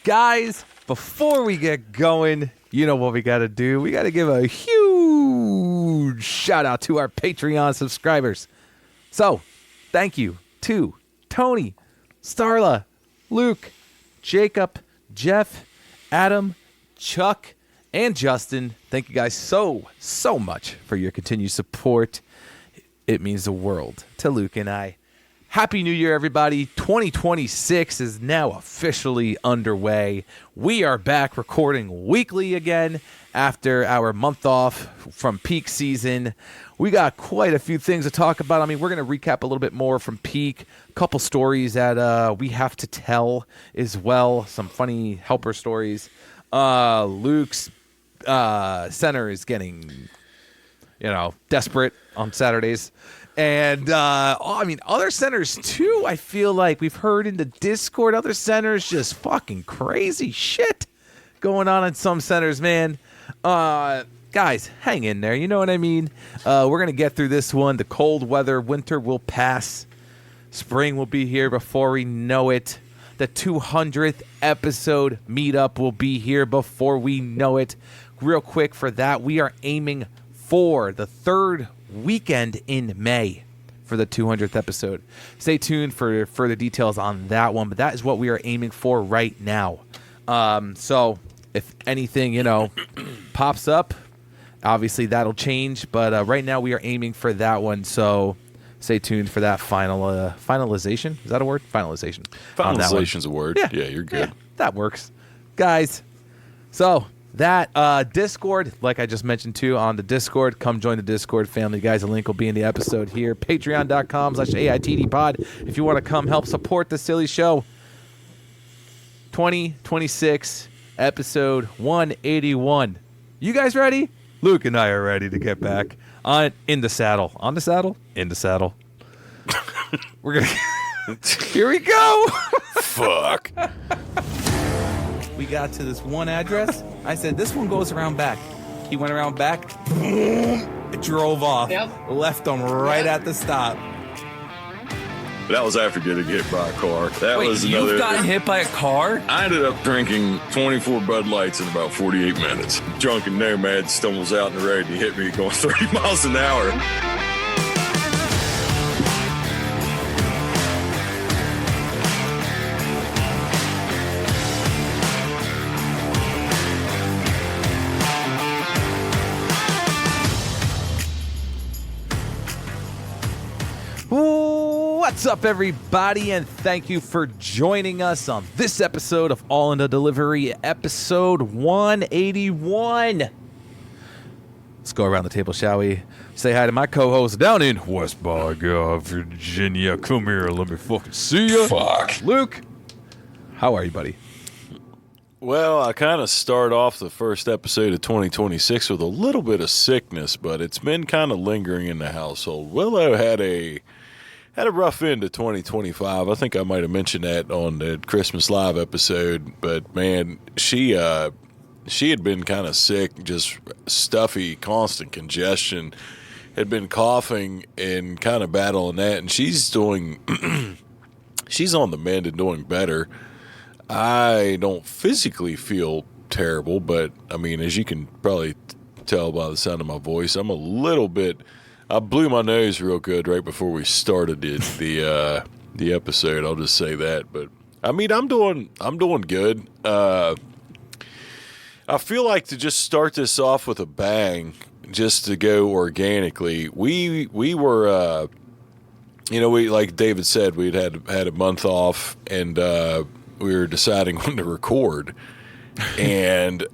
Guys, before we get going, you know what we got to do. We got to give a huge shout out to our Patreon subscribers. So, thank you to Tony, Starla, Luke, Jacob, Jeff, Adam, Chuck, and Justin. Thank you guys so much for your continued support. It means the world to Luke and I. Happy New Year, everybody. 2026 is now officially underway. We are back recording weekly again after our month off from peak season. We got quite a few things to talk about. I mean, we're going to recap a little bit more from peak, a couple stories that we have to tell as well, some funny helper stories. Luke's center is getting, desperate on Saturdays. And, other centers, too, I feel like we've heard in the Discord, other centers, just fucking crazy shit going on in some centers, man. Guys, hang in there. You know what I mean? We're going to get through this one. The cold weather, winter will pass. Spring will be here before we know it. The 200th episode meetup will be here before we know it. Real quick for that, we are aiming for the third weekend in May for the 200th episode. Stay tuned for further details on that one, but that is what we are aiming for right now. So if anything, pops up, obviously that'll change, but right now we are aiming for that one. So stay tuned for that finalization. Is that a word? Finalization. Finalization's a word. Yeah, you're good. Yeah, that works. Guys, so that Discord, like I just mentioned too, on the Discord, come join the Discord family, guys. The link will be in the episode here. Patreon.com/AITDpod. If you want to come help support the silly show. 2026 episode 181. You guys ready? Luke and I are ready to get back in the saddle. On the saddle? In the saddle. We're gonna. Here we go. Fuck. We got to this one address. I said, this one goes around back. He went around back. Boom, it drove off. Yep. Left him right at the stop. That was after getting hit by a car. Wait, you got hit by a car? I ended up drinking 24 Bud Lights in about 48 minutes. Drunken nomad stumbles out in the road and he hit me going 30 miles an hour. What's up, everybody, and thank you for joining us on this episode of All in the Delivery, episode 181. Let's go around the table, shall we? Say hi to my co-host down in West by Virginia. Come here, let me fucking see you. Fuck. Luke, how are you, buddy? Well, I kind of start off the first episode of 2026 with a little bit of sickness, but it's been kind of lingering in the household. Willow had a rough end to 2025. I think I might have mentioned that on the Christmas Live episode, but man, she had been kind of sick, just stuffy, constant congestion, had been coughing and kind of battling that, and she's on the mend and doing better. I don't physically feel terrible, but I mean, as you can probably tell by the sound of my voice, I'm a little bit. I blew my nose real good right before we started the episode. I'll just say that, but I mean, I'm doing good. I feel like to just start this off with a bang, just to go organically. We were, we like David said, we'd had a month off, and we were deciding when to record, and.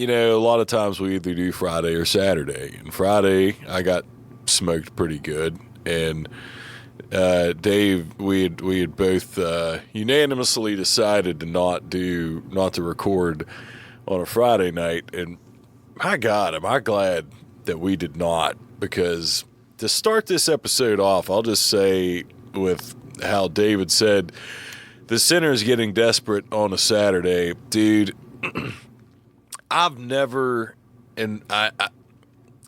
A lot of times we either do Friday or Saturday. And Friday, I got smoked pretty good. And Dave, we had both unanimously decided not to record on a Friday night. And my God, am I glad that we did not. Because to start this episode off, I'll just say with how David said, the center is getting desperate on a Saturday. Dude, I've never, and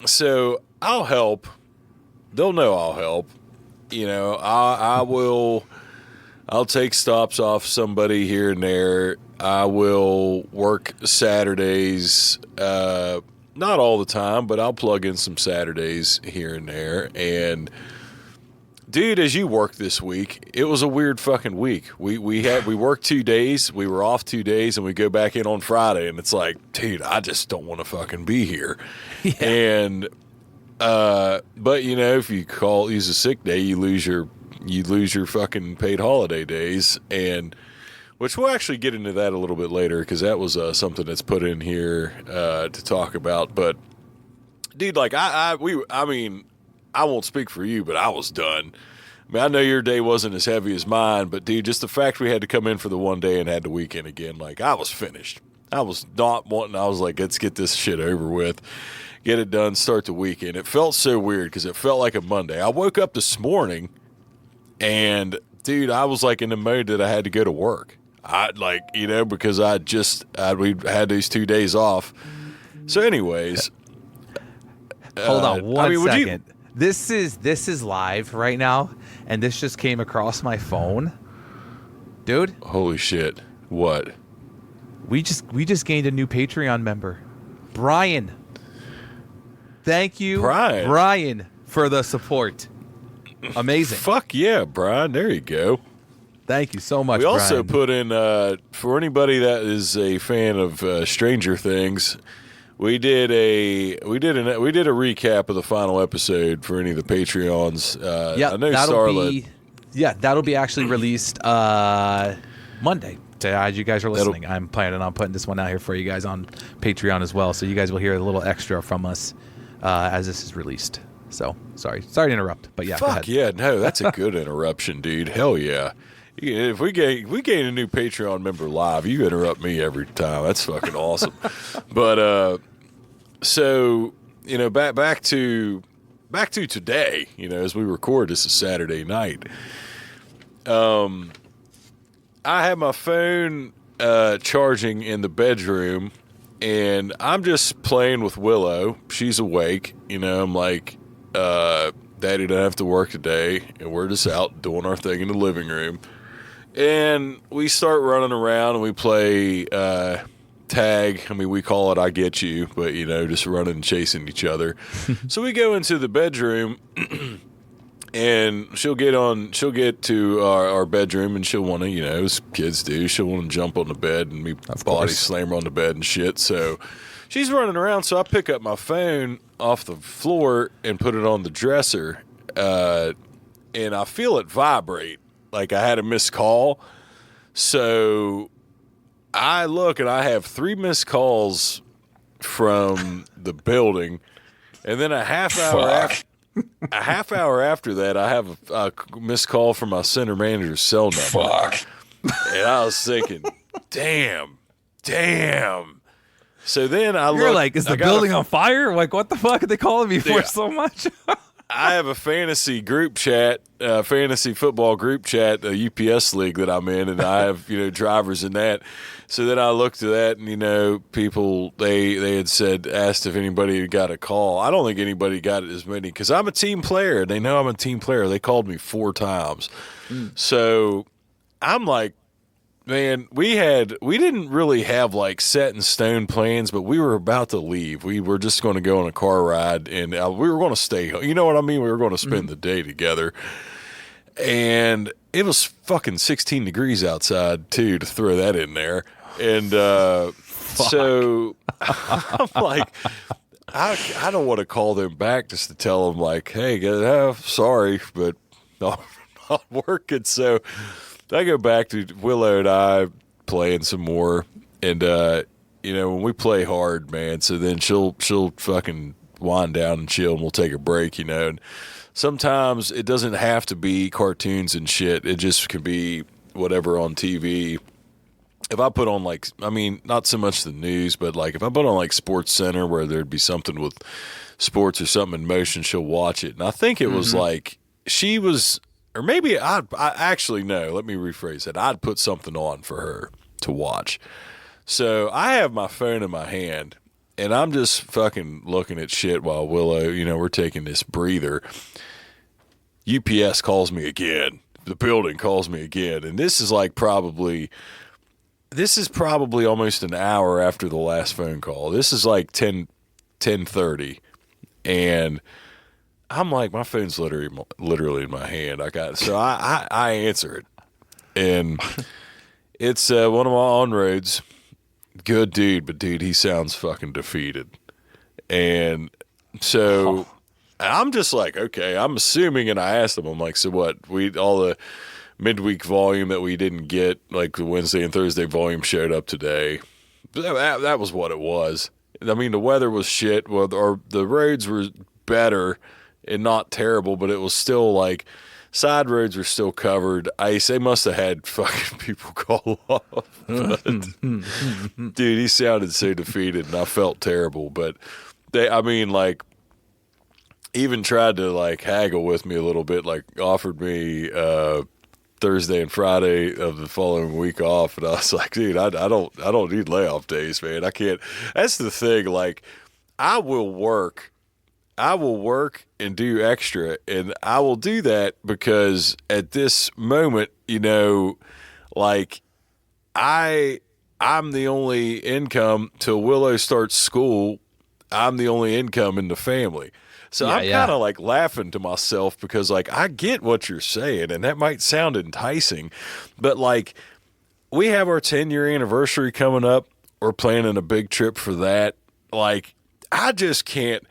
so I'll help. They'll know I'll help. I will I'll take stops off somebody here and there. I will work Saturdays, not all the time, but I'll plug in some Saturdays here and there. And dude, as you worked this week, it was a weird fucking week. We worked 2 days, we were off 2 days, and we go back in on Friday, and it's like, dude, I just don't want to fucking be here. Yeah. And but you know, if you use a sick day, you lose your fucking paid holiday days, and which we'll actually get into that a little bit later, because that was something that's put in here to talk about. But dude, like I mean, I won't speak for you, but I was done. I mean, I know your day wasn't as heavy as mine, but dude, just the fact we had to come in for the one day and had the weekend again, like I was finished. I was not wanting. I was like, let's get this shit over with, get it done, start the weekend. It felt so weird because it felt like a Monday. I woke up this morning, and dude, I was like in the mode that I had to go to work. I like, you know, because we had these 2 days off. So, anyways, hold on one second. This is live right now, and this just came across my phone, dude. Holy shit! What? We just gained a new Patreon member, Brian. Thank you, Brian, for the support. Amazing. Fuck yeah, Brian. There you go. Thank you so much, We also Brian. put in, for anybody that is a fan of Stranger Things, we did a recap of the final episode for any of the Patreons. Yeah, I know Starlet. That'll be actually released Monday. As you guys are listening, I'm planning on putting this one out here for you guys on Patreon as well, so you guys will hear a little extra from us as this is released. So sorry to interrupt, but yeah. Fuck yeah, no, that's a good interruption, dude. Hell yeah. If we gain a new Patreon member live, you interrupt me every time. That's fucking awesome. But so you know, back to today. You know, as we record, this is Saturday night. I have my phone charging in the bedroom, and I'm just playing with Willow. She's awake. You know, I'm like, Daddy doesn't have to work today, and we're just out doing our thing in the living room. And we start running around, and we play tag. I mean, we call it I Get You, but, you know, just running and chasing each other. So we go into the bedroom, and she'll get to our bedroom, and she'll want to, you know, as kids do, she'll want to jump on the bed, and me body slam her on the bed and shit. So she's running around, so I pick up my phone off the floor and put it on the dresser, and I feel it vibrate. Like I had a missed call. So I look, and I have 3 missed calls from the building. And then a half hour after that, I have a missed call from my center manager's cell number. Fuck. And I was thinking, damn. So then You're like, is the building on fire? Like, what the fuck are they calling me for so much? I have a fantasy group chat, fantasy football group chat, a UPS league that I'm in, and I have, you know, drivers in that. So then I looked at that, and, you know, people, they had asked if anybody had got a call. I don't think anybody got as many, because I'm a team player. They know I'm a team player. They called me 4 times. So I'm like, man, we didn't really have like set in stone plans, but we were about to leave. We were just going to go on a car ride, and we were going to stay home. You know what I mean? We were going to spend the day together. And it was fucking 16 degrees outside, too, to throw that in there. And so I'm like, I don't want to call them back just to tell them, like, hey, sorry, but not working. So I go back to Willow and I playing some more, and you know, when we play hard, man, so then she'll fucking wind down and chill, and we'll take a break, you know. And sometimes it doesn't have to be cartoons and shit. It just can be whatever on TV. If I put on, like, I mean, not so much the news, but like if I put on like Sports Center where there'd be something with sports or something in motion, she'll watch it. And I think it was like she was. Or maybe I actually know. Let me rephrase it. I'd put something on for her to watch. So I have my phone in my hand, and I'm just fucking looking at shit while Willow, you know, we're taking this breather. UPS calls me again. the building calls me again, and this is probably almost an hour after the last phone call. This is like 10:30, and I'm like, my phone's literally in my hand. I answer it, and it's one of my on-roads. Good dude, but dude, he sounds fucking defeated. And so I'm just like, okay, I'm assuming, and I asked him, I'm like, so what? All the midweek volume that we didn't get, like the Wednesday and Thursday volume, showed up today. That was what it was. I mean, the weather was shit, or the roads were better and not terrible, but it was still like side roads were still covered. Ice. They must have had fucking people call off. But, dude, he sounded so defeated, and I felt terrible. But even tried to like haggle with me a little bit, like offered me Thursday and Friday of the following week off, and I was like, dude, I don't need layoff days, man. I can't. That's the thing. Like, I will work and do extra, and I will do that because at this moment, like I'm the only income till Willow starts school. I'm the only income in the family. So I'm kind of like laughing to myself because like I get what you're saying, and that might sound enticing, but like we have our 10-year anniversary coming up. We're planning a big trip for that. Like, I just can't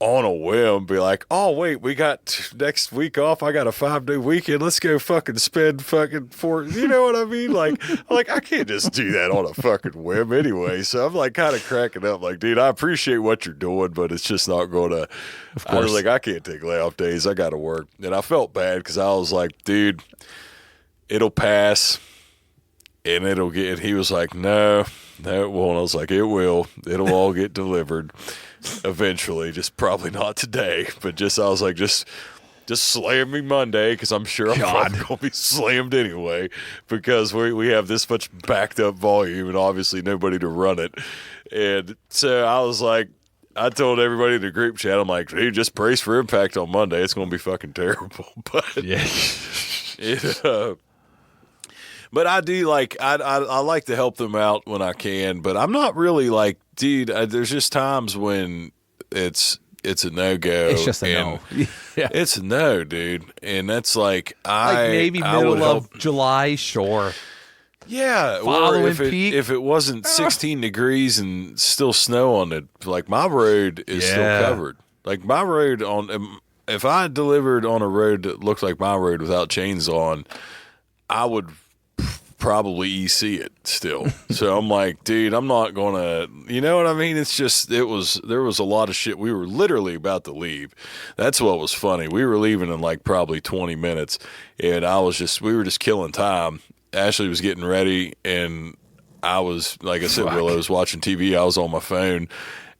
on a whim be like, oh wait, we got next week off. I got a 5-day weekend. Let's go fucking spend fucking you know what I mean? Like I can't just do that on a fucking whim anyway. So I'm like kind of cracking up like, dude, I appreciate what you're doing, but it's just not going to, I was like, I can't take layoff days. I got to work. And I felt bad because I was like, dude, it'll pass and it'll get, and he was like, no, it won't. I was like, it will. It'll all get delivered eventually, just probably not today, but I was like, just slam me Monday, because I'm sure I'm probably going to be slammed anyway, because we have this much backed up volume and obviously nobody to run it. And so I was like, I told everybody in the group chat, I'm like, dude, just brace for impact on Monday. It's going to be fucking terrible. But but I do like, I like to help them out when I can, but I'm not really like, dude, there's just times when it's a no-go. It's just a no. Yeah. It's a no, dude. And that's like, maybe middle of July, sure. Yeah, Following or peak. if it wasn't 16 degrees and still snow on it, like my road is still covered. Like my road if I delivered on a road that looked like my road without chains on, I would probably EC it still. So I'm like, dude, I'm not gonna, you know what I mean? It's just, there was a lot of shit. We were literally about to leave. That's what was funny. We were leaving in like probably 20 minutes, and we were just killing time. Ashley was getting ready, and I was, like I said, Willow was watching TV. I was on my phone,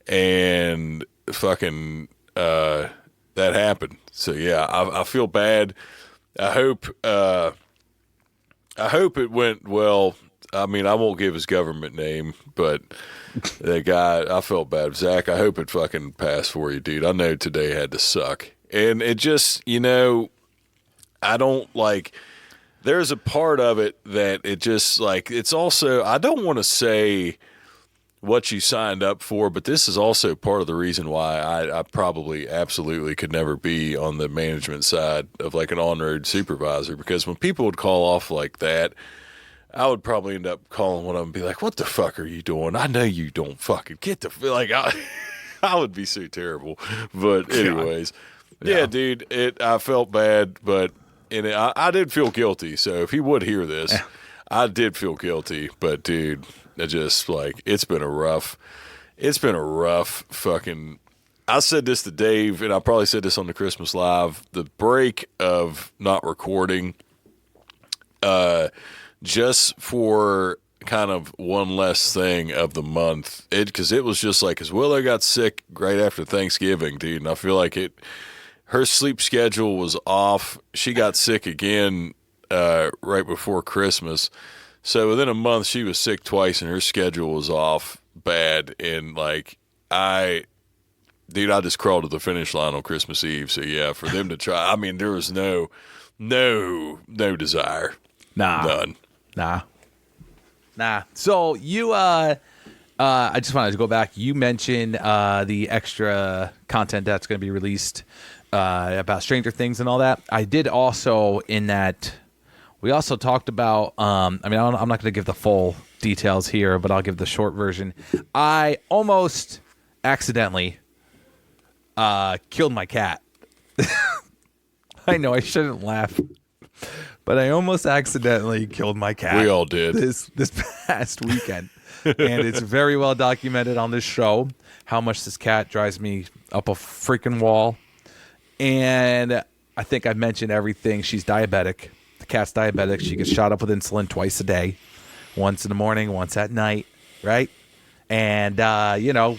and fucking that happened. So yeah, I feel bad. I hope it went well. I mean, I won't give his government name, but that guy, I felt bad. Zach, I hope it fucking passed for you, dude. I know today had to suck. And it just, I don't like, there's a part of it that it just like, it's also, I don't want to say what you signed up for, but this is also part of the reason why I probably absolutely could never be on the management side of like an on-road supervisor, because when people would call off like that, I would probably end up calling one of them and be like, what the fuck are you doing? I know you don't fucking get the, like, I would be so terrible. But anyways, yeah, dude, I felt bad, but I did feel guilty. So if he would hear this, I did feel guilty, but dude, I just like, it's been a rough fucking, I said this to Dave, and I probably said this on the Christmas Live, the break of not recording, just for kind of one less thing of the month, because it was just like, because Willow got sick right after Thanksgiving, dude, and I feel like her sleep schedule was off. She got sick again right before Christmas. So within a month, she was sick twice, and her schedule was off bad. And like, I just crawled to the finish line on Christmas Eve. So yeah, for them to try, I mean, there was no No desire. Nah. None. Nah. So you, I just wanted to go back. You mentioned the extra content that's going to be released about Stranger Things and all that. I did also in that. We also talked about. I'm not going to give the full details here, but I'll give the short version. I almost accidentally killed my cat. I know I shouldn't laugh, but I almost accidentally killed my cat. We all did. This past weekend. And it's very well documented on this show how much this cat drives me up a freaking wall. And I think I mentioned everything. She's diabetic. The cat's diabetic. She gets shot up with insulin twice a day. Once in the morning, once at night, right? And,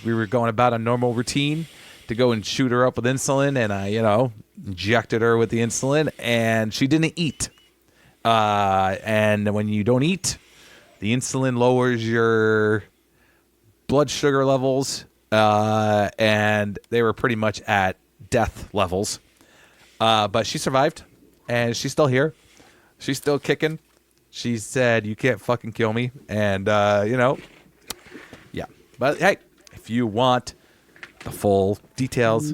we were going about a normal routine to go and shoot her up with insulin. And I, injected her with the insulin. And she didn't eat. And when you don't eat, the insulin lowers your blood sugar levels. And they were pretty much at death levels. But she survived. And she's still here. She's still kicking. She said, "You can't fucking kill me." And, yeah. But, hey, if you want the full details,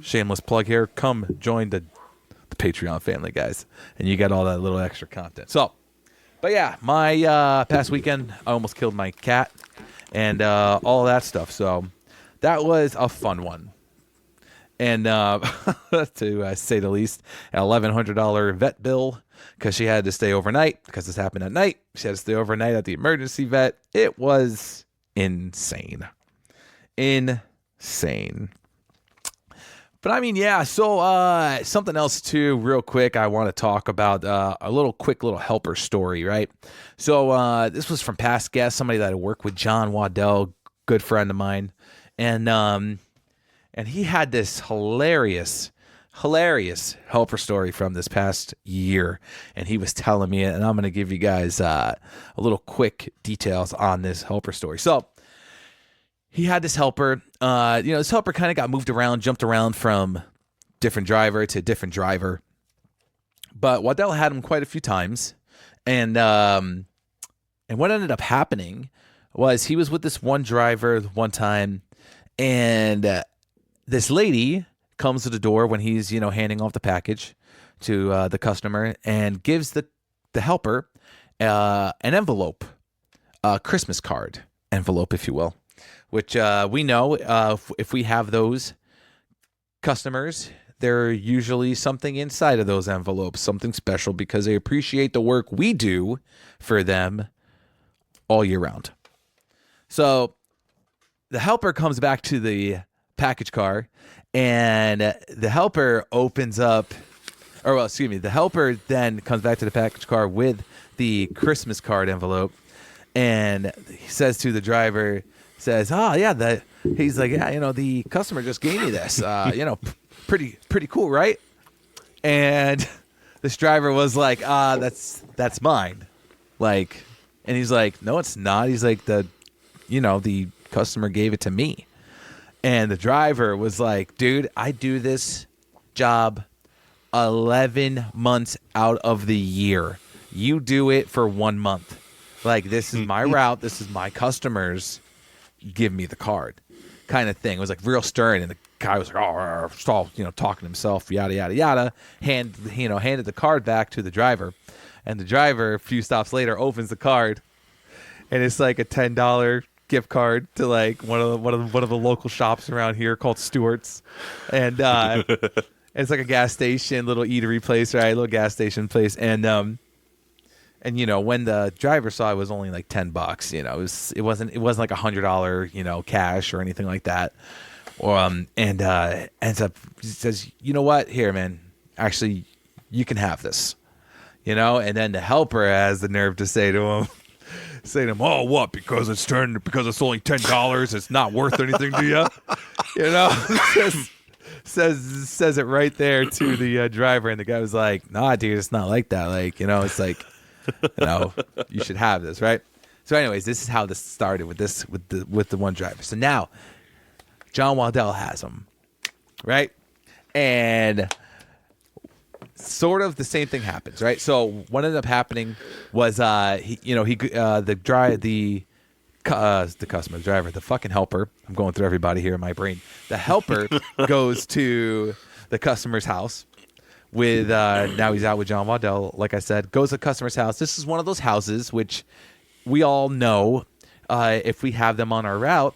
shameless plug here, come join the Patreon family, guys. And you get all that little extra content. So, but, yeah, my past weekend, I almost killed my cat and all that stuff. So that was a fun one. And to say the least, an $1,100 vet bill because she had to stay overnight because this happened at night. She had to stay overnight at the emergency vet. It was insane. But I mean, yeah, so something else too, real quick, I want to talk about a quick little helper story, right? So this was from past guests, somebody that I worked with, John Waddell, good friend of mine. And he had this hilarious helper story from this past year. And he was telling me it, and I'm going to give you guys a little quick details on this helper story. So he had this helper, this helper kind of got moved around, jumped around from different driver to different driver. But Waddell had him quite a few times. And what ended up happening was he was with this one driver one time, and this lady comes to the door when he's, handing off the package to the customer and gives the helper an envelope, a Christmas card envelope, if you will, which we know if we have those customers, there usually something inside of those envelopes, something special because they appreciate the work we do for them all year round. So the helper comes back to the package car, and the helper the helper then comes back to the package car with the Christmas card envelope, and he says to the driver, he's like, yeah, the customer just gave me this, pretty cool, right? And this driver was like, that's mine. Like, and he's like, no, it's not. He's like, the customer gave it to me. And the driver was like, dude, I do this job 11 months out of the year. You do it for 1 month. Like, this is my route. This is my customers. Give me the card, kind of thing. It was like real stern. And the guy was like, oh, stall, talking to himself, yada, yada, yada. Handed the card back to the driver. And the driver, a few stops later, opens the card. And it's like a $10 gift card to like one of the local shops around here called Stewart's, and it's like a gas station, little eatery place, right? Little gas station place, and when the driver saw it was only like $10, it wasn't like $100, cash or anything like that, ends up he says, you know what, here, man, actually, you can have this, and then the helper has the nerve to say to him, oh, what? Because it's only $10, it's not worth anything to you. Says it right there to the driver, and the guy was like, "Nah, dude, it's not like that. Like, it's like, you should have this, right?" So, anyways, this is how this started with the one driver. So now, John Waddell has him, right, and sort of the same thing happens, right? So what ended up happening was the driver, the fucking helper. I'm going through everybody here in my brain. The helper goes to the customer's house with now he's out with John Waddell. Like I said, goes to the customer's house. This is one of those houses which we all know if we have them on our route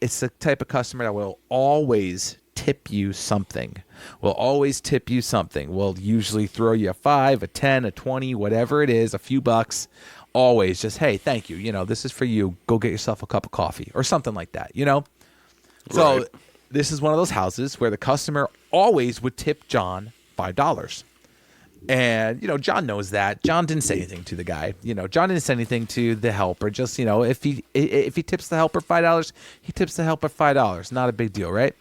it's the type of customer that will always tip you something. Will always tip you something. Will usually throw you a 5, a 10, a 20, whatever it is, a few bucks. Always just, hey, thank you. You know, this is for you. Go get yourself a cup of coffee or something like that, you know? So this is one of those houses where the customer always would tip John $5. And, you know, John knows that. John didn't say anything to the guy. You know, John didn't say anything to the helper. Just, you know, if he tips the helper $5, he tips the helper $5. Not a big deal, right?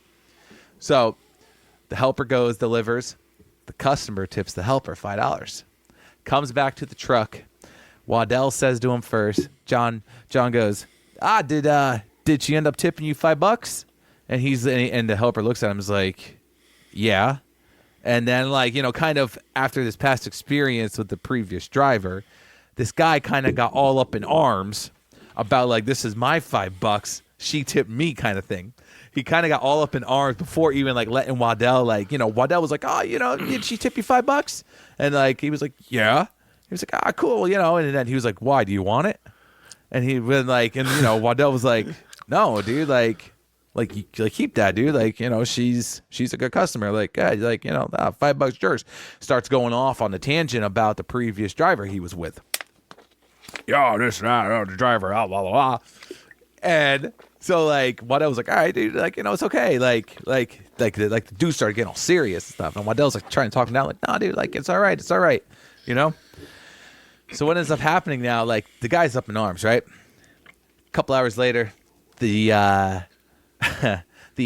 So the helper goes, delivers. The customer tips the helper $5. Comes back to the truck. Waddell says to him first. John goes, did she end up tipping you $5? And the helper looks at him and is like, yeah. And then, like, you know, kind of after this past experience with the previous driver, this guy kind of got all up in arms about, like, this is my $5. She tipped me kind of thing. He kind of got all up in arms before even, like, letting Waddell, like, you know, Waddell was like, oh, you know, did she tip you $5? And, like, he was like, yeah. He was like, cool, you know. And then he was like, why, do you want it? And he was like, and, you know, Waddell was like, no, dude, like keep that, dude. Like, you know, she's a good customer. Like, yeah, like, you know, $5 yours. Starts going off on the tangent about the previous driver he was with. Yo, this and that, the driver, blah, blah, blah. And so, like, Waddell was like, all right, dude, like, you know, it's okay. Like the dude started getting all serious and stuff. And Waddell's like trying to talk him down, like, nah, dude, like, it's all right, you know? So what ends up happening now, like, the guy's up in arms, right? A couple hours later, the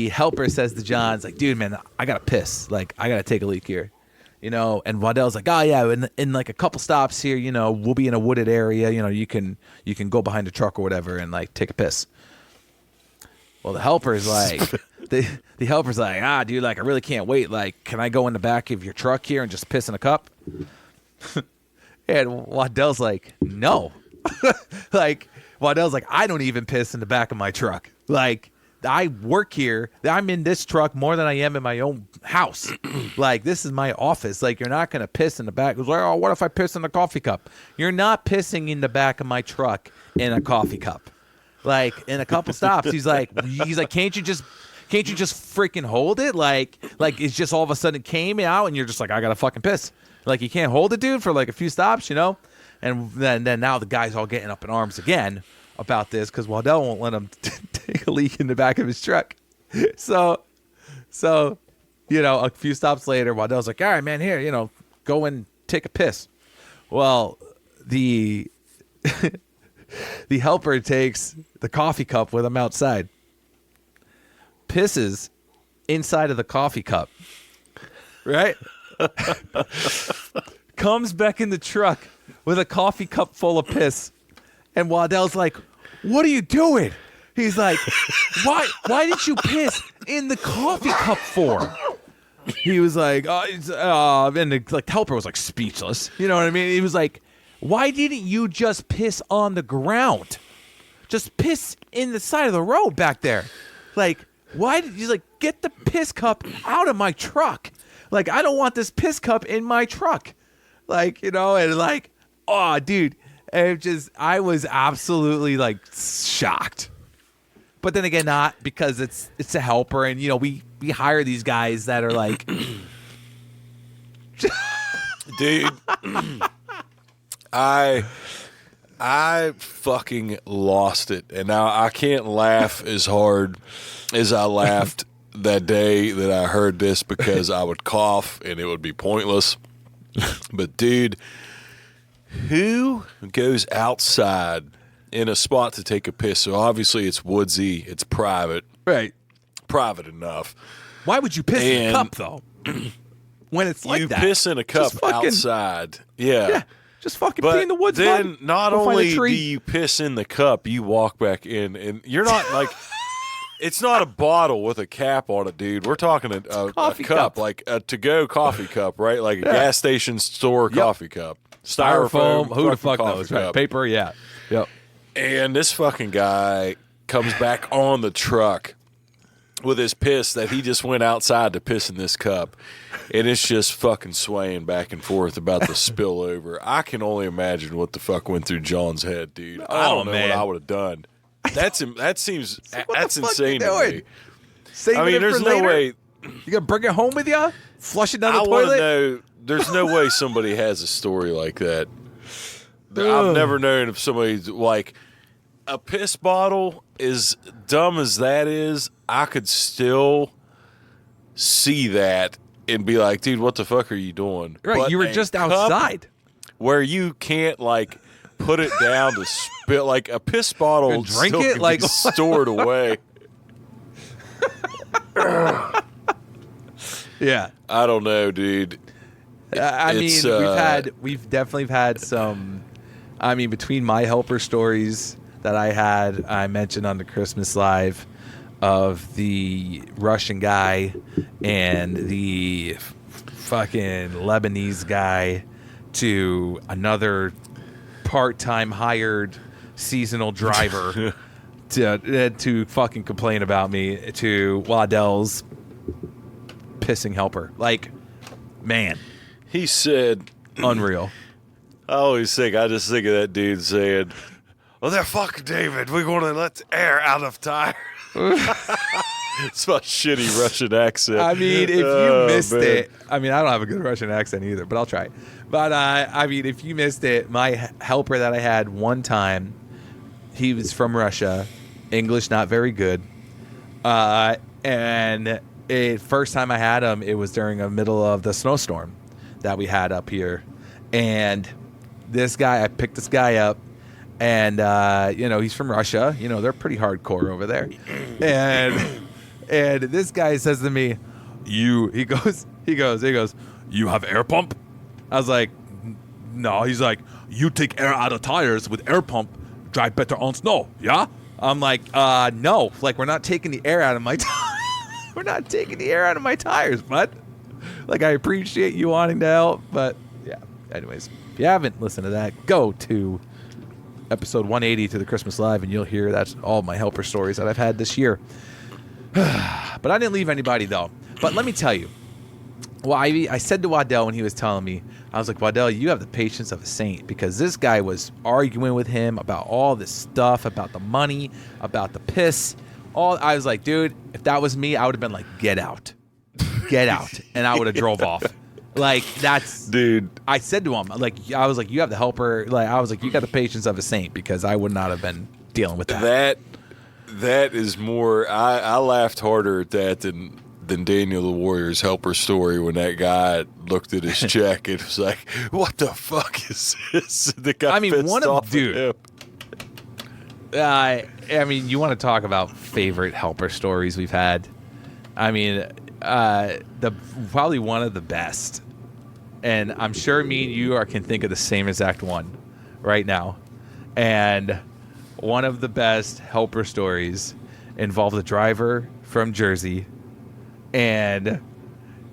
helper says to John, it's like, dude, man, I gotta piss. Like, I gotta take a leak here, you know. And Waddell's like, oh yeah, in like a couple stops here, you know, we'll be in a wooded area, you know, you can go behind the truck or whatever and like take a piss. Well, the helper's like, the helper's like, dude, like, I really can't wait. Like, can I go in the back of your truck here and just piss in a cup? And Waddell's like, no. Like, Waddell's like, I don't even piss in the back of my truck. Like, I work here. I'm in this truck more than I am in my own house. Like, this is my office. Like, you're not going to piss in the back. He was like, oh, what if I piss in a coffee cup? You're not pissing in the back of my truck in a coffee cup. Like, in a couple stops, he's like, can't you just freaking hold it? Like it's just all of a sudden it came out and you're just like, I got to fucking piss. Like, you can't hold it, dude, for like a few stops, you know? And then now the guy's all getting up in arms again about this because Waddell won't let him take a leak in the back of his truck. So, you know, a few stops later, Waddell's like, all right, man, here, you know, go and take a piss. Well, the helper takes the coffee cup with him outside, pisses inside of the coffee cup, right? Comes back in the truck with a coffee cup full of piss. And Waddell's like, what are you doing? He's like, why did you piss in the coffee cup for? He was like, and the helper was like speechless. You know what I mean? He was like, why didn't you just piss on the ground? Just piss in the side of the road back there. Like, why did you, like, get the piss cup out of my truck? Like, I don't want this piss cup in my truck. Like, you know, and like, oh, dude, I was absolutely like shocked. But then again, not because it's a helper, and you know, we hire these guys that are like, dude, I fucking lost it, and now I can't laugh as hard as I laughed that day that I heard this because I would cough and it would be pointless. But dude, who goes outside in a spot to take a piss? So obviously it's woodsy, it's private, right? Private enough. Why would you piss in a cup though? When it's like that, you piss in a cup outside, yeah. Just fucking pee in the woods. Then bud. not only do you piss in the cup, you walk back in, and you're not like. It's not a bottle with a cap on it, dude. We're talking a Coffee cup, cup. like a to-go coffee cup, right? Like a gas station store coffee cup. Styrofoam. Who the fucking fuck knows? coffee Right. cup. Paper. Yeah. Yep. And this fucking guy comes back on the truck with his piss that he just went outside to piss in this cup. And it's just fucking swaying back and forth about to spill over. I can only imagine what the fuck went through John's head, dude. I don't know man. what I would have done. That's insane you to doing? me. Saving I mean, it there's for no later? way. You gonna bring it home with you? Flush it down the I want to toilet? know. There's no way somebody has a story like that. I've never known if somebody's like a piss bottle, as dumb as that is, I could still see that and be like, dude, what the fuck are you doing? Right. But You were a just cup outside. where you can't like put it down to spill, like a piss bottle. You drink still it? can Like- be stored away. Yeah. I don't know, dude. I mean, It's, we've definitely had some. I mean, between my helper stories that I mentioned on the Christmas Live of the Russian guy and the fucking Lebanese guy to another part-time hired seasonal driver to fucking complain about me to Waddell's pissing helper. Like, man, He said, unreal. I just think of that dude saying, "Well, they're fucking David. We're going to let the air out of tire." It's my shitty Russian accent. I mean, if you missed it, I mean, I don't have a good Russian accent either, but I'll try. But I mean, if you missed it, my helper that I had one time, he was from Russia, English not very good, and first time I had him, it was during the middle of the snowstorm that we had up here, and I picked this guy up. And he's from Russia. You know, they're pretty hardcore over there. And this guy says to me, he goes, "You have air pump?" I was like, "No." He's like, "You take air out of tires with air pump, drive better on snow, yeah?" I'm like, no. Like, we're not taking the air out of my tires. We're not taking the air out of my tires, bud. Like, I appreciate you wanting to help, but yeah. Anyways, if you haven't listened to that, go to episode 180 to the Christmas Live, and you'll hear that's all my helper stories that I've had this year. But I didn't leave anybody, though. But let me tell you. Well, I said to Waddell when he was telling me, I was like, Waddell, you have the patience of a saint, because this guy was arguing with him about all this stuff, about the money, about the piss. I was like, dude, if that was me, I would have been like, get out. Get out. And I would have drove off. Like, that's... Dude. I said to him, like, I was like, you have the helper. Like, I was like, you got the patience of a saint, because I would not have been dealing with that. That is more... I laughed harder at that than Daniel the Warrior's helper story when that guy looked at his check and was like, what the fuck is this? The guy pissed off at him. I mean, you want to talk about favorite helper stories we've had? I mean, probably one of the best, and I'm sure me and you can think of the same exact one right now. And one of the best helper stories involved a driver from Jersey, and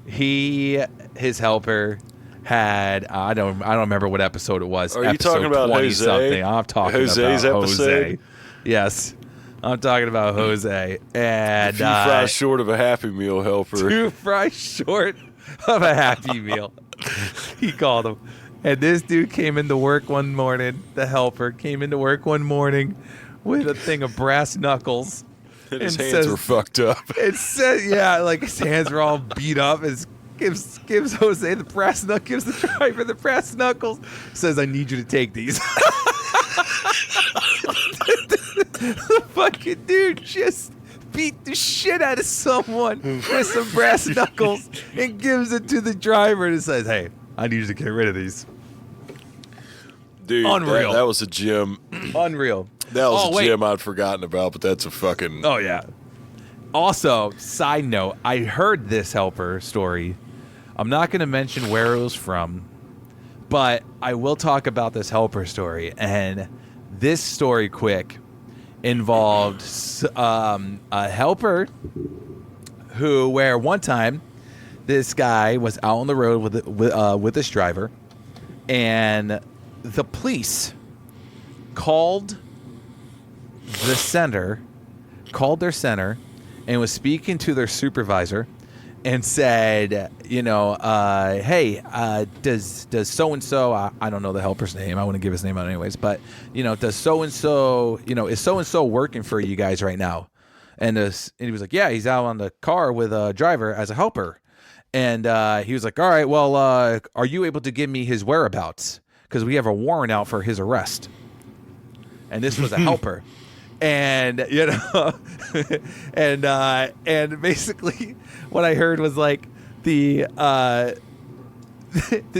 his helper had I don't remember what episode it was. Are you talking about Jose? Something. I'm talking Jose's about episode? Jose. Yes, I'm talking about Jose. And a few fries short of a Happy Meal helper. 2 fries short of a Happy Meal. He called him. And this dude came into work one morning. The helper came into work one morning with a thing of brass knuckles. And his hands were fucked up. It says, yeah, like his hands were all beat up. It gives Jose the brass knuckles, gives the driver the brass knuckles. Says, I need you to take these. The fucking dude just beat the shit out of someone with some brass knuckles and gives it to the driver and says, hey, I need you to get rid of these. Dude, Unreal. That was a gem. Unreal. That was a gem I'd forgotten about, but that's a fucking... Oh, yeah. Also, side note, I heard this helper story. I'm not going to mention where it was from, but I will talk about this helper story. And this story, quick, involved a helper where one time this guy was out on the road with this driver, and the police called their center, and was speaking to their supervisor and said, hey, does so-and-so, I don't know the helper's name, I wouldn't give his name out anyways, but, does so-and-so, is so-and-so working for you guys right now? And he was like, yeah, he's out on the car with a driver as a helper. And he was like, all right, well, are you able to give me his whereabouts? Because we have a warrant out for his arrest. And this was a helper. And, and basically what I heard was like the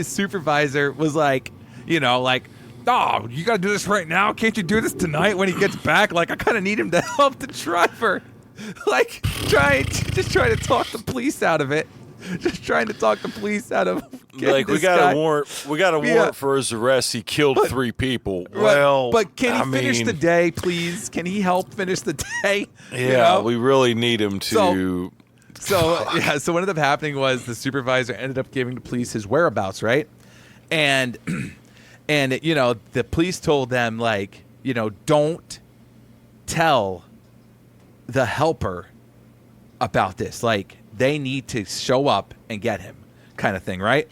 supervisor was like, oh, you got to do this right now? Can't you do this tonight when he gets back? Like, I kind of need him to help the driver. Like, trying to talk the police out of it. Just trying to talk the police out of like we got a warrant. We got a warrant for his arrest. He killed 3 people. Well, but can he finish the day, please? Can he help finish the day? Yeah, we really need him to. So what ended up happening was the supervisor ended up giving the police his whereabouts, right? And the police told them like, don't tell the helper about this. Like, they need to show up and get him, kind of thing, right?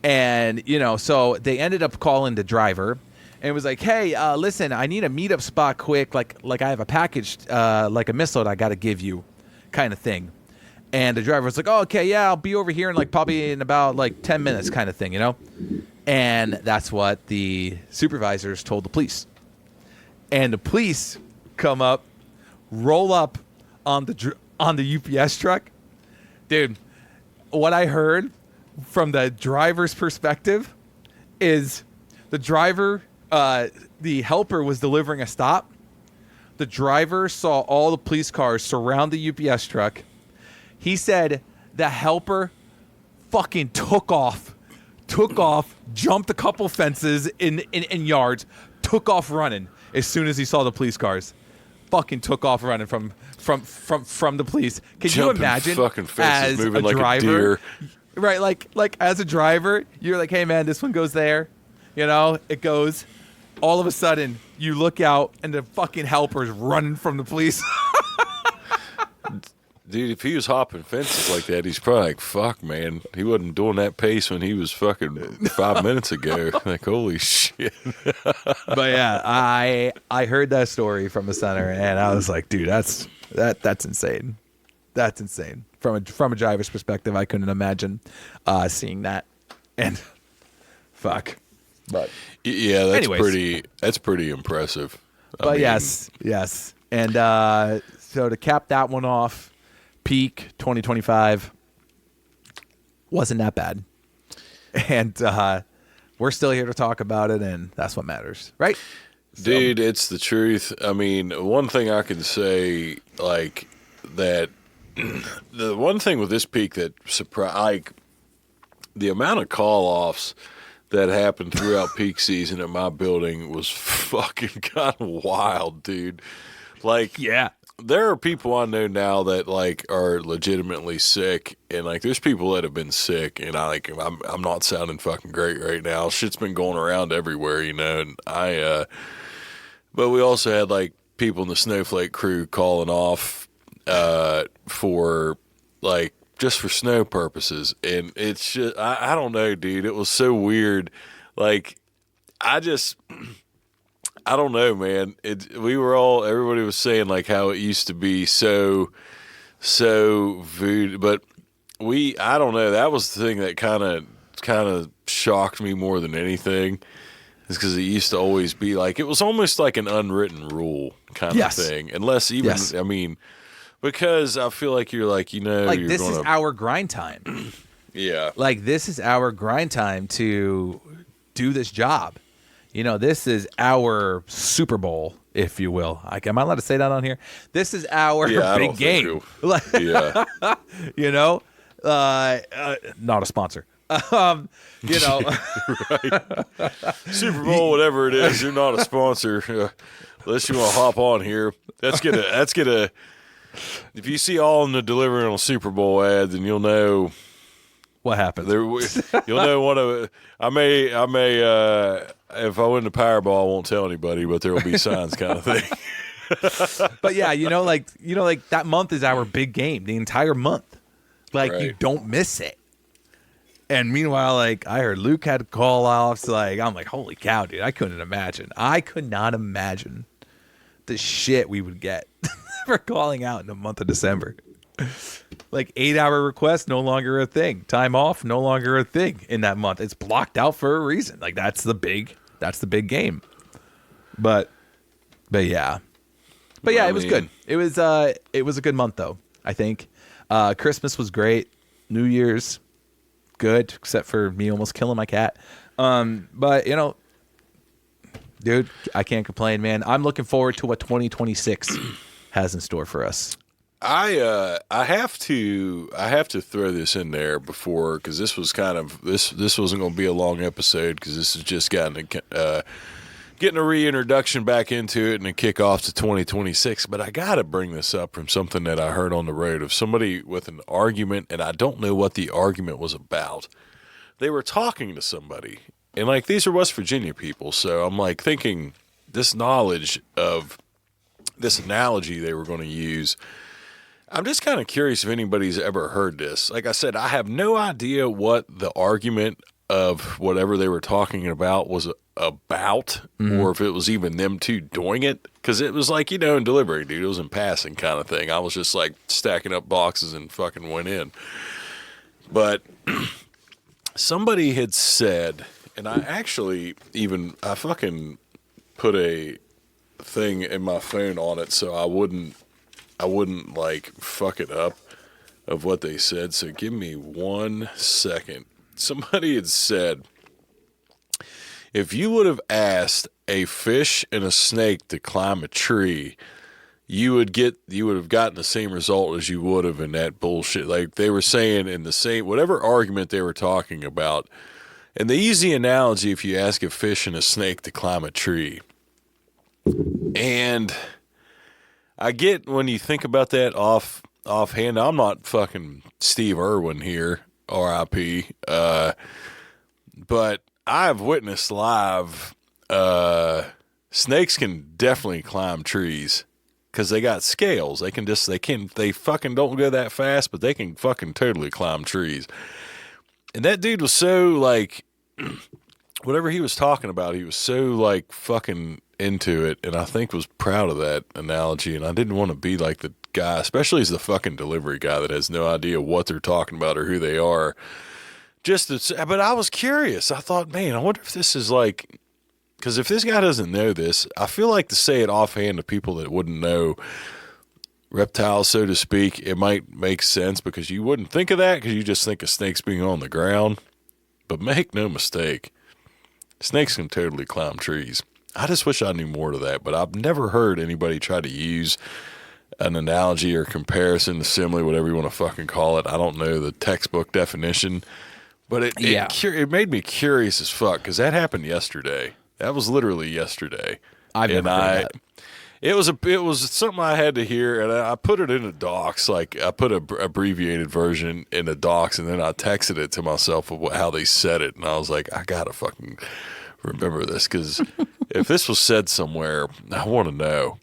And, so they ended up calling the driver and was like, hey, listen, I need a meetup spot quick. Like I have a package, like a missile I got to give you, kind of thing. And the driver was like, oh, okay, yeah, I'll be over here in probably in about 10 minutes, kind of thing, And that's what the supervisors told the police. And the police come up, roll up on the UPS truck. Dude, what I heard from the driver's perspective is the driver, the helper was delivering a stop. The driver saw all the police cars surround the UPS truck. He said the helper fucking took off, jumped a couple fences in yards, took off running as soon as he saw the police cars. Fucking took off running from the police. Can you imagine fucking fences, as moving a like driver, a deer. Right? Like as a driver, you're like, hey man, this one goes there. It goes. All of a sudden, you look out and the fucking helper's running from the police. Dude, if he was hopping fences like that, he's probably like, fuck, man. He wasn't doing that pace when he was fucking 5 minutes ago. Like, holy shit. But yeah, I heard that story from a center, and I was like, dude, that's insane. That's insane. From a driver's perspective, I couldn't imagine seeing that. And fuck. But yeah, that's pretty impressive. I mean, yes. And so to cap that one off, peak 2025 wasn't that bad, and we're still here to talk about it, and that's what matters, right? Dude, it's the truth. I mean, one thing I can say, like, that the one thing with this peak that surprised, like, the amount of call-offs that happened throughout peak season at my building was fucking kind of wild, dude. Like, yeah. There are people I know now that like are legitimately sick, and like there's people that have been sick, and I'm not sounding fucking great right now. Shit's been going around everywhere, and but we also had like people in the Snowflake crew calling off for like just for snow purposes, and it's just I don't know, dude. It was so weird. Like I don't know, man. Everybody was saying like how it used to be so voodoo, but I don't know. That was the thing that kind of shocked me more than anything, is because it used to always be like, it was almost like an unwritten rule kind of thing. Unless even, I mean, because I feel like you're like, like this is our grind time. Yeah. Like this is our grind time to do this job. This is our Super Bowl, if you will. Am I allowed to say that on here? This is our big game. Yeah. Not a sponsor. Right. Super Bowl, whatever it is, you're not a sponsor. unless you want to hop on here, that's gonna. If you see all in the Delivering on Super Bowl ad, then you'll know what happened. You'll know one of. I may. If I win the Powerball, I won't tell anybody, but there will be signs, kind of thing. But yeah, like that month is our big game. The entire month, like you don't miss it. And meanwhile, like I heard Luke had call offs. Like I'm like, holy cow, dude! I couldn't imagine. I could not imagine the shit we would get for calling out in the month of December. Like 8-hour requests, no longer a thing. Time off, no longer a thing in that month. It's blocked out for a reason. Like that's the big game. But yeah. But yeah, it was good. It was a good month though, I think. Christmas was great. New Year's good, except for me almost killing my cat. But dude, I can't complain, man. I'm looking forward to what 2026 has in store for us. I have to throw this in there before, because this was kind of this wasn't going to be a long episode, because this has just gotten getting a reintroduction back into it and a kickoff to 2026. But I got to bring this up from something that I heard on the road of somebody with an argument, and I don't know what the argument was about. They were talking to somebody, and like these are West Virginia people, so I'm like thinking this knowledge of this analogy they were going to use. I'm just kind of curious if anybody's ever heard this. Like I said, I have no idea what the argument of whatever they were talking about was about, or if it was even them two doing it. Because it was like, in delivery, dude, it was in passing kind of thing. I was just like stacking up boxes and fucking went in. But somebody had said, and I fucking put a thing in my phone on it so I wouldn't like fuck it up of what they said. So give me 1 second. Somebody had said, if you would have asked a fish and a snake to climb a tree, you would have gotten the same result as you would have in that bullshit. Like they were saying in the same, whatever argument they were talking about. And the easy analogy, if you ask a fish and a snake to climb a tree, and I get when you think about that offhand. I'm not fucking Steve Irwin here, R.I.P. But I've witnessed live. Snakes can definitely climb trees because they got scales. They fucking don't go that fast, but they can fucking totally climb trees. And that dude was so like, whatever he was talking about, he was so like fucking into it, and I think was proud of that analogy. And I didn't want to be like the guy, especially as the fucking delivery guy that has no idea what they're talking about or who they are. But I was curious. I thought, man, I wonder if this is like, because if this guy doesn't know this, I feel like to say it offhand to people that wouldn't know reptiles, so to speak, it might make sense because you wouldn't think of that because you just think of snakes being on the ground. But make no mistake, snakes can totally climb trees. I just wish I knew more to that, but I've never heard anybody try to use an analogy or comparison, simile, whatever you want to fucking call it. I don't know the textbook definition, but it made me curious as fuck because that happened yesterday. That was literally yesterday. I've never heard that. It was something I had to hear, and I put it in the docs. Like I put a abbreviated version in the docs, and then I texted it to myself of how they said it, and I was like, I gotta fucking remember this because if this was said somewhere, I want to know,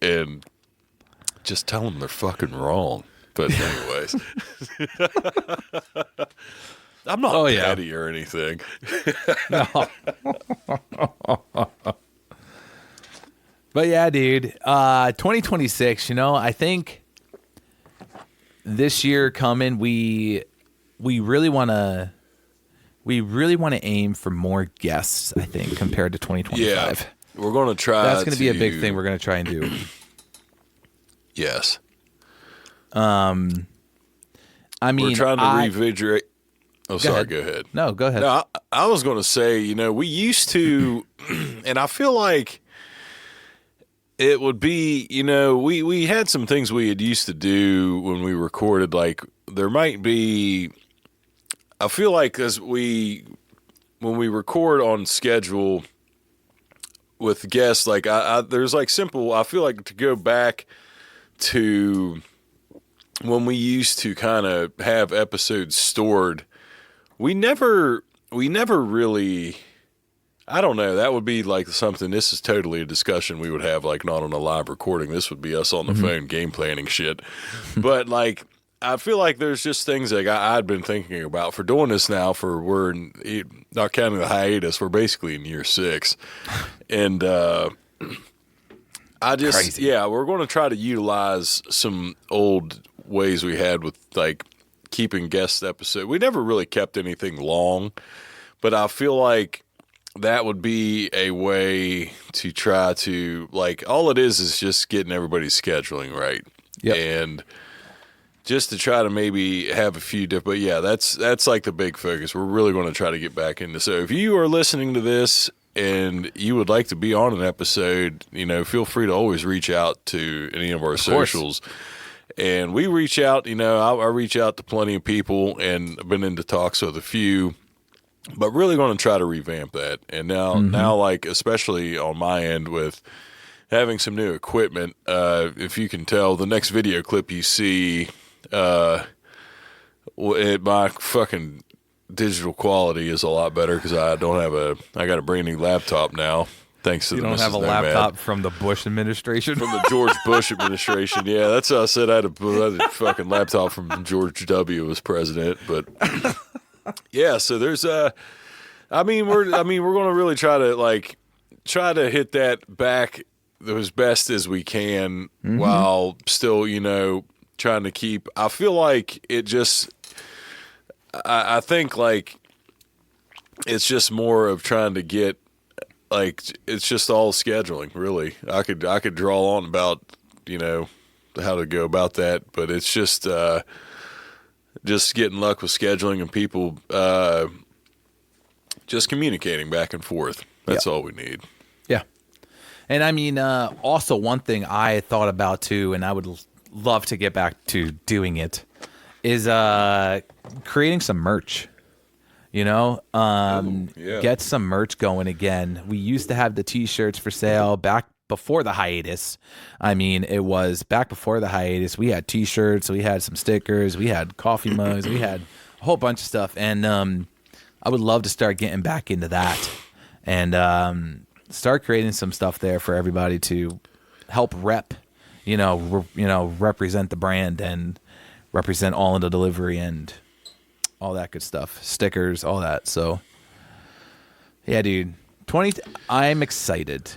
and just tell them they're fucking wrong. But anyways, I'm not petty or anything. No. But yeah, dude, 2026, I think this year coming, we really want to aim for more guests, I think, compared to 2025. Yeah, we're going to try. That's going to be a big thing we're going to try and do. Yes. I mean, we're trying to revigorate. Oh, sorry. Go ahead. No, go ahead. No, I was going to say, we used to, and I feel like it would be, we had some things we had used to do when we recorded. Like there might be, I feel like when we record on schedule, with guests, like there's like simple. I feel like to go back to when we used to kind of have episodes stored, we never really. I don't know. That would be like something. This is totally a discussion we would have, like not on a live recording. This would be us on the phone game planning shit. But like, I feel like there's just things like I'd been thinking about for doing this now. We're not counting the hiatus. We're basically in year 6, and I just Crazy. we're going to try to utilize some old ways we had with like keeping guest episode. We never really kept anything long, but I feel like that would be a way to try to, like, all it is just getting everybody's scheduling right. Yep. And just to try to maybe have a few different, but yeah, that's like the big focus. We're really going to try to get back into. So if you are listening to this and you would like to be on an episode, feel free to always reach out to any of our socials. And we reach out, I reach out to plenty of people, and I've been into talks with a few. But really going to try to revamp that. And now, like, especially on my end with having some new equipment, if you can tell, the next video clip you see, my fucking digital quality is a lot better because I got a brand new laptop now. Thanks to You the don't Mrs. have a Nomad. laptop from the Bush administration? From the George Bush administration. Yeah, that's how I said I had a fucking laptop from George W. was president, but... Yeah, so there's we're going to really try to hit that back as best as we can while still, trying to keep. I feel like it just I think like it's just more of trying to get, like, it's just all scheduling, really. I could draw on about, how to go about that, but it's just getting luck with scheduling and people just communicating back and forth. That's all we need. Yeah. And I mean, also one thing I thought about too, and I would love to get back to doing it, is creating some merch. Get some merch going again. We used to have the T-shirts for sale back before the hiatus. I mean, it was back before the hiatus. We had T-shirts, we had some stickers, we had coffee mugs, we had a whole bunch of stuff. And I would love to start getting back into that and start creating some stuff there for everybody to help represent the brand and represent all in the delivery and all that good stuff, stickers, all that. So yeah, dude, I'm excited.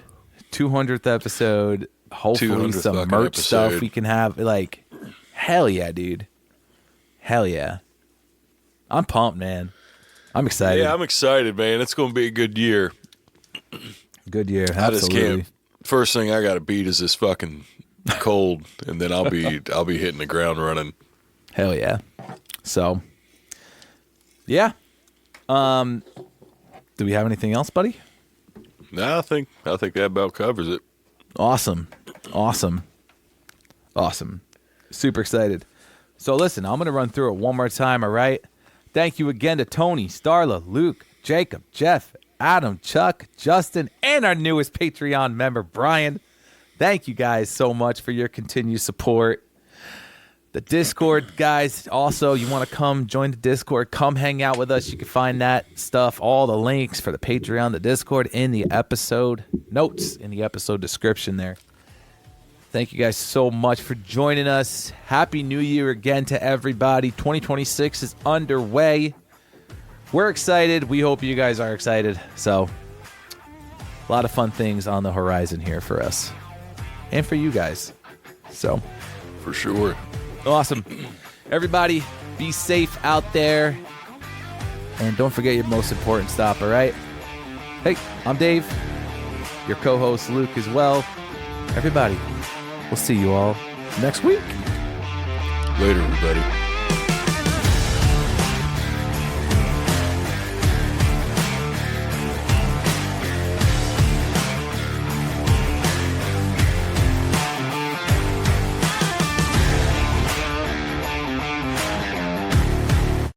200th episode, hopefully some merch stuff we can have. Like, hell yeah, dude. Hell yeah. I'm pumped, man. I'm excited. Yeah, I'm excited, man. It's going to be a good year. Good year. Absolutely. I just can't. First thing I got to beat is this fucking cold, and then I'll be hitting the ground running. Hell yeah. So, yeah. Do we have anything else, buddy? No, I think that about covers it. Awesome. Super excited. So listen, I'm going to run through it one more time, all right? Thank you again to Tony, Starla, Luke, Jacob, Jeff, Adam, Chuck, Justin, and our newest Patreon member, Brian. Thank you guys so much for your continued support. The Discord, guys, also, you want to come join the Discord, come hang out with us. You can find that stuff, all the links for the Patreon, the Discord, in the episode notes, in the episode description there. Thank you guys so much for joining us. Happy New Year again to everybody. 2026 is underway. We're excited. We hope you guys are excited. So, a lot of fun things on the horizon here for us and for you guys. So, For sure. awesome. Everybody, be safe out there. And don't forget your most important stop, all right? Hey, I'm Dave. Your co-host, Luke, as well. Everybody, we'll see you all next week. Later, everybody.